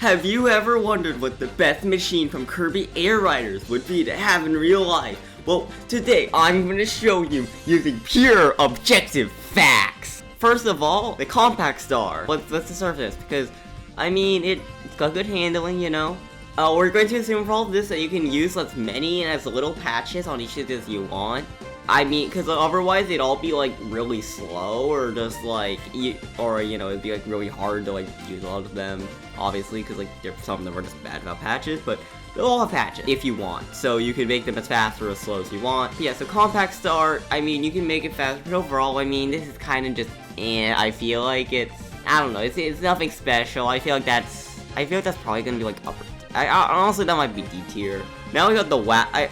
Have you ever wondered what the best machine from Kirby Air Riders would be to have in real life? Well, today I'm going to show you using pure objective facts. First of all, the compact star. Let's start this because, I mean, it's got good handling, you know. We're going to assume for all of this that you can use as many and as little patches on each of these as you want. I mean, because otherwise it'd all be like really slow, or just like, it'd be like really hard to like use a lot of them, obviously, because like some of them are just bad about patches, but they'll all have patches if you want, so you can make them as fast or as slow as you want. But yeah, so compact start, I mean, you can make it faster, but overall, I mean, this is kind of just, I feel like I don't know, it's nothing special. I feel like that's probably gonna be like upper. Honestly, that might be D tier. Now we got the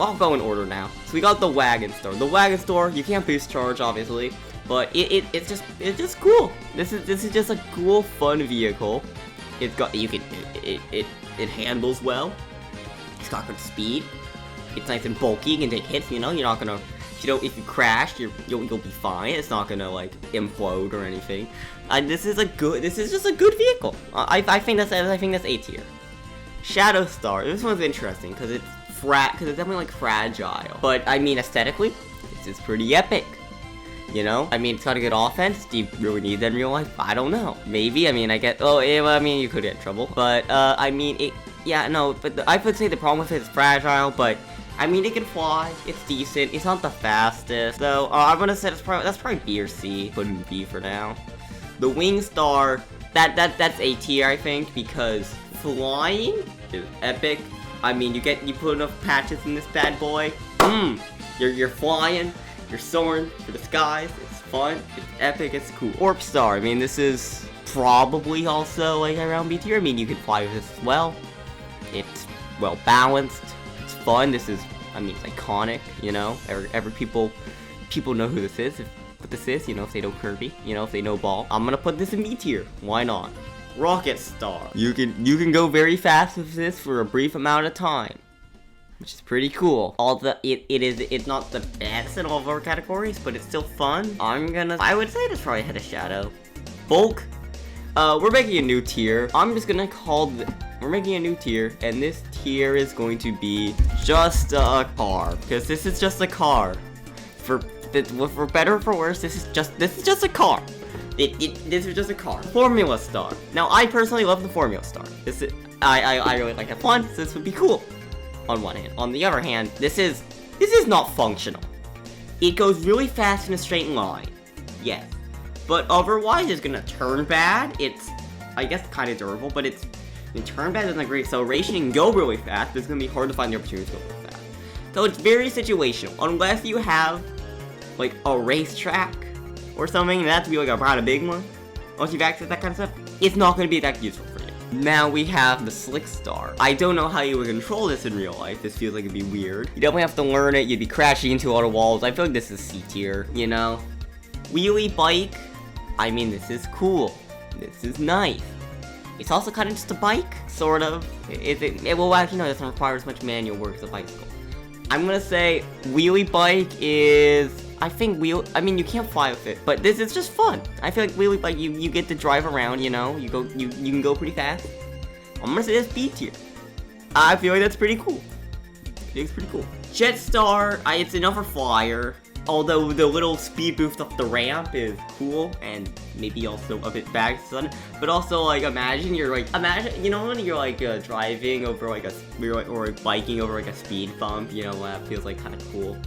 I'll go in order now. So we got the Wagon Store. The Wagon Store, you can't boost charge, obviously, but it's just cool. This is just a cool, fun vehicle. It handles well. It's got good speed. It's nice and bulky. You can take hits. You know, you're not gonna, if you crash, you'll be fine. It's not gonna like implode or anything. This is just a good vehicle. I think that's A tier. Shadow Star. This one's interesting because it's definitely like fragile. But I mean, aesthetically, this is pretty epic. You know, I mean, it's got a good offense. Do you really need that in real life? I don't know. Maybe. I mean, you could get in trouble. But I mean, but I would say the problem with it is fragile. But I mean, it can fly. It's decent. It's not the fastest. So I'm gonna say that's probably B or C. Put in B for now. The Wing Star. That's A tier, I think, because flying is epic. I mean, you put enough patches in this bad boy. You're flying, you're soaring for the skies. It's fun, it's epic, it's cool. Orb Star. I mean, this is probably also like around B tier. I mean, you can fly with this as well. It's well balanced. It's fun. It's iconic. You know, every people know who this is. You know, if they know Kirby, you know, if they know Ball. I'm gonna put this in B tier. Why not? Rocket Star. You can go very fast with this for a brief amount of time, which is pretty cool. It's not the best in all of our categories, but it's still fun. I would say it's probably ahead of Shadow. Bulk. We're making a new tier. We're making a new tier, and this tier is going to be just a car, because this is just a car. For better or for worse, this is just a car. This is just a car. Formula Star. Now, I personally love the Formula Star. I really like that fun. This would be cool. On one hand. On the other hand, this is not functional. It goes really fast in a straight line. Yes. But otherwise, it's gonna turn bad. It's, I guess, kind of durable, but turn bad doesn't have great acceleration. It can go really fast, but it's gonna be hard to find the opportunity to go really fast. So it's very situational. Unless you have like a racetrack or something, and that to be like a big one. Once you've accessed that kind of stuff, it's not going to be that useful for you. Now we have the Slick Star. I don't know how you would control this in real life. This feels like it'd be weird. You definitely have to learn it. You'd be crashing into a lot of walls. I feel like this is C tier, you know? Wheelie Bike. I mean, this is cool. This is nice. It's also kind of just a bike, sort of. Well, actually, no, it doesn't require as much manual work as a bicycle. I'm gonna say Wheelie Bike is, I mean, you can't fly with it, but this is just fun. I feel like Wheelie Bike, you get to drive around, you know, you can go pretty fast. I'm gonna say that's B tier. I feel like that's pretty cool. It's pretty cool. Jet Star, it's another flyer, although the little speed boost up the ramp is cool, and maybe also a bit bad, but also, like, imagine, you know, when you're, like, driving over, like, or biking over, like, a speed bump, you know, that feels, like, kind of cool.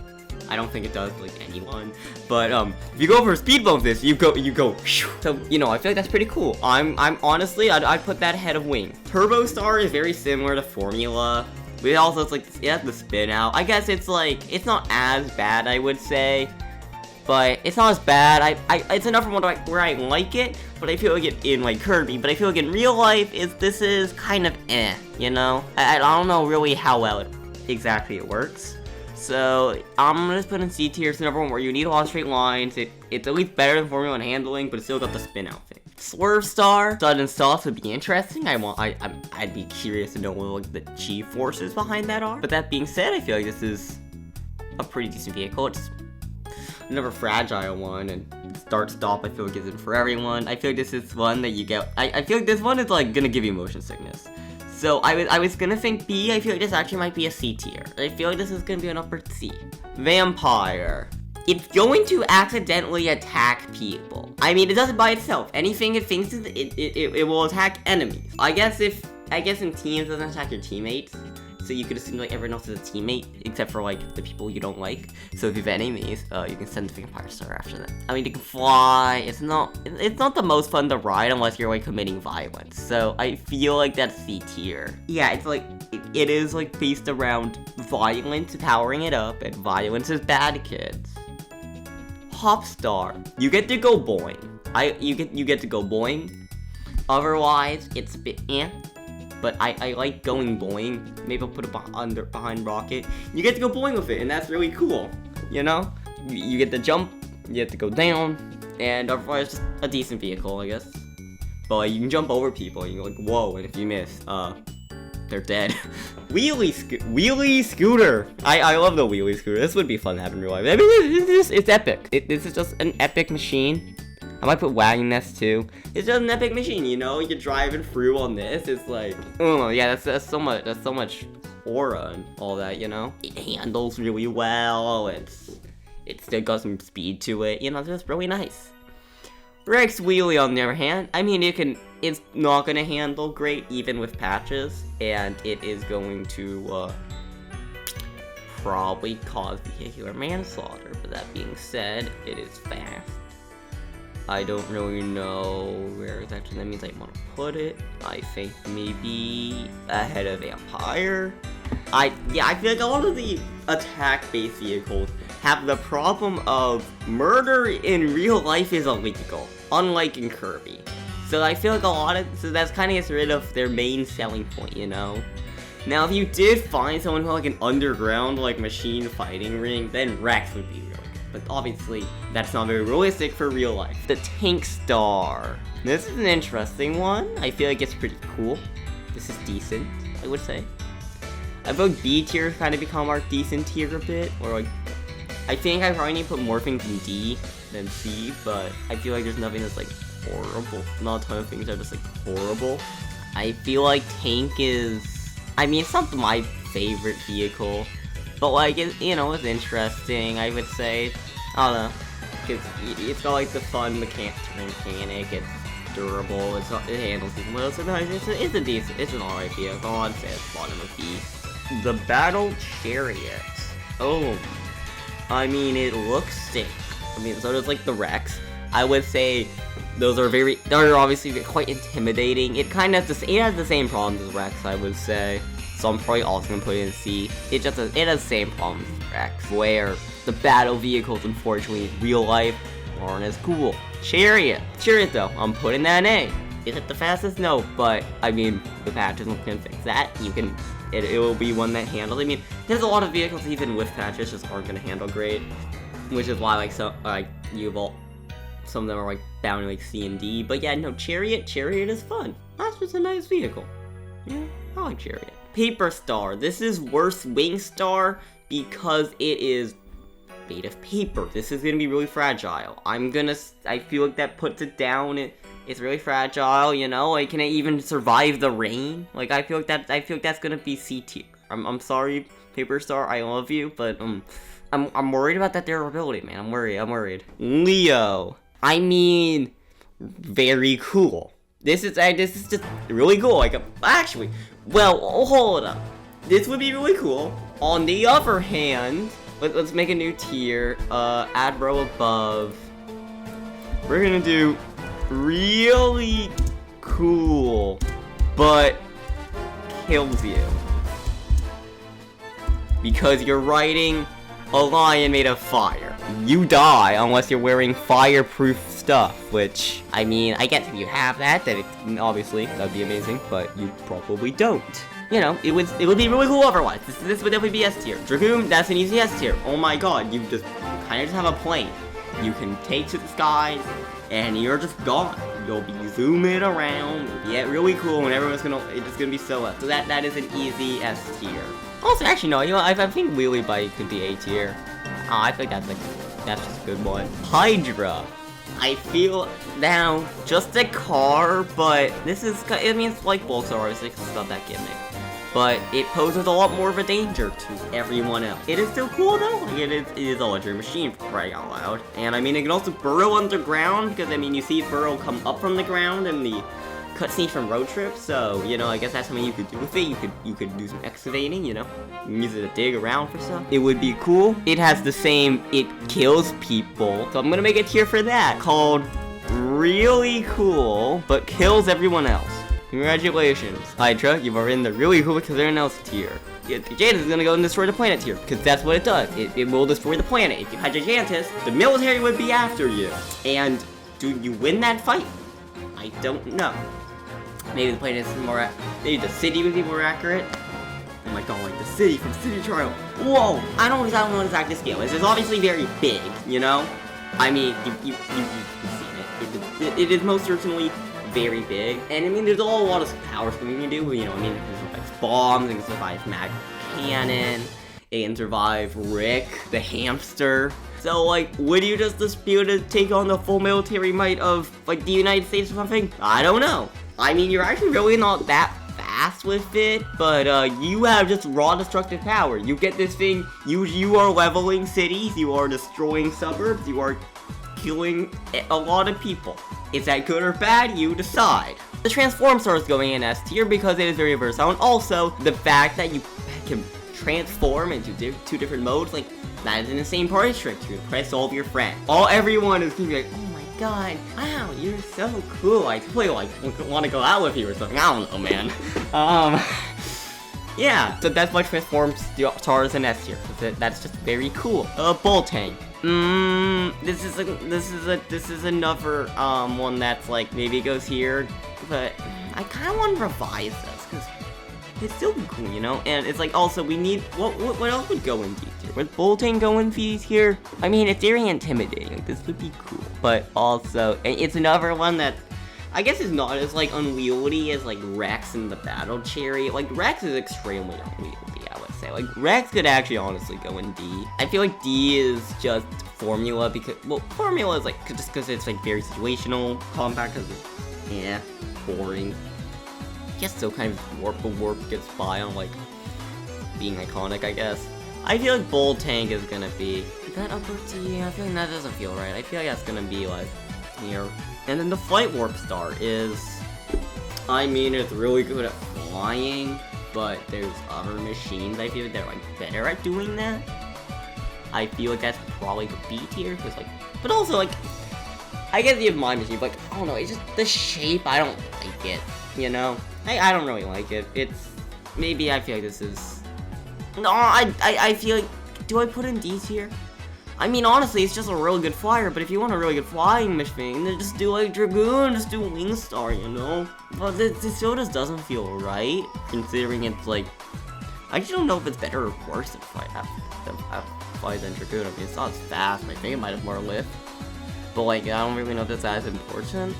I don't think it does, like, anyone, but, if you go over a speed bump you go, so, you know, I feel like that's pretty cool. Honestly, I'd put that ahead of Wing. Turbo Star is very similar to Formula, but also, it's, like, it has the spin out. I guess it's, like, it's not as bad, I would say, but it's not as bad. It's enough for one where I like it, but I feel like it in, like, Kirby, but I feel like in real life, this is kind of you know? I don't know really how well exactly it works. So, I'm gonna just put in C tier. It's another one where you need a lot of straight lines. It's at least better than Formula and handling, but it's still got the spin out thing. Swerve Star, sudden stuff would be interesting. I'd be curious to know what like the G-forces behind that are. But that being said, I feel like this is a pretty decent vehicle. It's another fragile one, and start stop I feel like isn't for everyone. I feel like this is one that you get. I feel like this one is like gonna give you motion sickness. So I was gonna think B. I feel like this actually might be a C tier. I feel like this is gonna be an upper C. Vampire. It's going to accidentally attack people. I mean, it does it by itself. Anything it thinks it will attack enemies. I guess in teams it doesn't attack your teammates. So you could assume like everyone else is a teammate, except for like the people you don't like. So if you have enemies, you can send the Vampire Star after that. I mean, you can fly. It's not the most fun to ride unless you're like committing violence. So I feel like that's C tier. Yeah, it's like it is like based around violence powering it up, and violence is bad kids. Hop Star, you get to go boing. You get to go boing. Otherwise, it's a bit but I like going boing. Maybe I'll put it behind Rocket. You get to go boing with it, and that's really cool. You know, you get to jump, you get to go down, and otherwise it's just a decent vehicle, I guess. But like, you can jump over people, and you're like, whoa, and if you miss, they're dead. Wheelie scooter. I love the wheelie scooter. This would be fun to have in real life. I mean, it's epic. This is just an epic machine. I might put Wagon Nest too. It's just an epic machine, you know? You're driving through on this. It's like, oh yeah, that's so much aura and all that, you know? It handles really well. It's still got some speed to it. You know, it's just really nice. Rex Wheelie, on the other hand, I mean, it's not gonna handle great even with patches, and it is going to probably cause vehicular manslaughter. But that being said, it is fast. I don't really know where exactly that means I want to put it. I think maybe ahead of Vampire. I feel like a lot of the attack-based vehicles have the problem of murder in real life is illegal, unlike in Kirby. So I feel like so that's kind of gets rid of their main selling point, you know? Now, if you did find someone who had like an underground like machine fighting ring, then Rex would be real. But obviously, that's not very realistic for real life. The Tank Star. This is an interesting one. I feel like it's pretty cool. This is decent, I would say. I feel like B tier has kind of become our decent tier a bit. Or like, I think I probably need to put more things in D than C, but I feel like there's nothing that's like horrible. Not a ton of things that are just like horrible. I feel like Tank is, I mean, it's not my favorite vehicle. But like, it's interesting, I would say. I don't know. It's got like the fun mechanic, it's durable, it handles even well, so it's a decent, it's an alright vehicle. I'd say it's bottom of B. The Battle Chariot. Oh. I mean, it looks sick. I mean, so does like the Rex. I would say they're obviously quite intimidating. It has the same problems as Rex, I would say. So I'm probably also gonna put it in C. It has the same problems as Rex, where the battle vehicles, unfortunately, in real life aren't as cool. Chariot though, I'm putting that in A. Is it the fastest? No, but I mean, the patches can fix that. It will be one that handles. I mean, there's a lot of vehicles even with patches just aren't gonna handle great, which is why some of them are like down to like C and D. But yeah, no, Chariot is fun. That's just a nice vehicle. Yeah, I like Chariot. Paper Star. This is worse Wing Star because it is made of paper. This is gonna be really fragile. I feel like that puts it down. It's really fragile, you know? Like, can it even survive the rain? Like, I feel like that's gonna be C tier. I'm sorry, Paper Star, I love you, but I'm worried about that durability, man. I'm worried. Leo. I mean, very cool. This is just really cool. Like, actually, well, hold up. This would be really cool. On the other hand, let's make a new tier. Add row above. We're gonna do really cool, but kills you. Because you're riding a lion made of fire. You die unless you're wearing fireproof stuff, which, I mean, I guess if you have that, then obviously, that'd be amazing, but you probably don't. You know, it would be really cool otherwise. This would definitely be S tier. Dragoon, that's an easy S tier. Oh my god, you kind of just have a plane. You can take to the skies, and you're just gone. You'll be zooming around, you'll be really cool, and it's gonna be so up. So that is an easy S tier. Also, actually, no, I think Wheelie Bike could be A tier. Oh, I think that's just a good one. Hydra. I feel now just a car, but this is, I mean, it's like Bulk Star, it's not that gimmick. But it poses a lot more of a danger to everyone else. It is still cool though. Like it is a legendary machine for crying out loud. And I mean, it can also burrow underground, because I mean, you see burrow come up from the ground in the cutscene from Road Trip. So, you know, I guess that's something you could do with it. You could do some excavating, you know. You can use it to dig around for stuff. It would be cool. It has the same, it kills people. So I'm gonna make a tier for that called Really Cool, but kills everyone else. Congratulations, Hydra, you've already in the really cool because everyone else tier. Gigantus is gonna go and destroy the planet tier, because that's what it does. It will destroy the planet. If you had Gigantus, the military would be after you. And do you win that fight? I don't know. Maybe the planet is more, maybe the city would be more accurate. Oh my god, like the city from City Trial. Whoa, I don't know exactly the scale. This is obviously very big, you know? I mean, you've seen it. It is most certainly very big, and I mean, there's a lot of power stuff you can do. You know, I mean, it can survive bombs, it can survive mag cannon, it can survive Rick, the hamster. So, like, would you just be able to take on the full military might of, like, the United States or something? I don't know. I mean, you're actually really not that fast with it, but you have just raw destructive power. You get this thing, you are leveling cities, you are destroying suburbs, you are killing a lot of people. Is that good or bad? You decide. The Transform Star is going in S tier because it is very versatile, and also the fact that you can transform into two different modes, like, that is an insane party trick to impress all of your friends. Everyone is gonna be like, oh my god, wow, you're so cool. I totally, like, want to go out with you or something. I don't know, man. Yeah, so that's why Transform Stars in S tier. That's just very cool. Boltang. This is another one that's like maybe it goes here, but I kind of want to revise this because it's still cool, you know. And it's like also we need what else would go in D tier? Would Boltang go in D tier? I mean, it's very intimidating. Like, this would be cool, but also it's another one that I guess is not as like unwieldy as like Rex and the Battle Cherry. Like Rex is extremely unwieldy, I would say. Like Rex could actually honestly go in D. I feel like D is just Formula because, well, Formula is like just because it's like very situational. Compact because it's, yeah, boring. I guess so kind of warp gets by on like being iconic, I guess. I feel like Boltang is gonna be, is that upper D? I feel like that doesn't feel right. I feel like that's gonna be like here. And then the Flight Warp Star is, I mean, it's really good at flying, but there's other machines I feel like they're like better at doing that. I feel like that's probably the B tier, because like, but also like, I guess you have my machine, but like, I don't know, it's just the shape, I don't like it, you know? I don't really like it. It's, maybe I feel like this is, no, I feel like, do I put in D tier? I mean, honestly, it's just a really good flyer, but if you want a really good flying machine, then just do, like, Dragoon, just do Wing Star, you know? But this still just doesn't feel right, considering it's, like, I actually don't know if it's better or worse than fly than Dragoon. I mean, it's not as fast, I think it might have more lift. But, like, I don't really know if that's as important.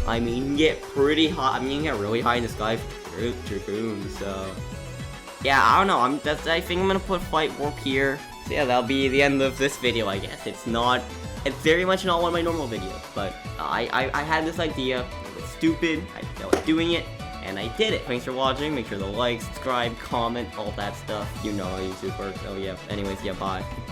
I mean, you get pretty high, I mean, you get really high in the sky for Dragoon, so... Yeah, I don't know, I think I'm gonna put Flight Warp here. So yeah, that'll be the end of this video, I guess. It's very much not one of my normal videos, but I had this idea, it was stupid, I felt like doing it, and I did it. Thanks for watching, make sure to like, subscribe, comment, all that stuff. You know how YouTube works. Oh yeah, anyways, yeah, bye.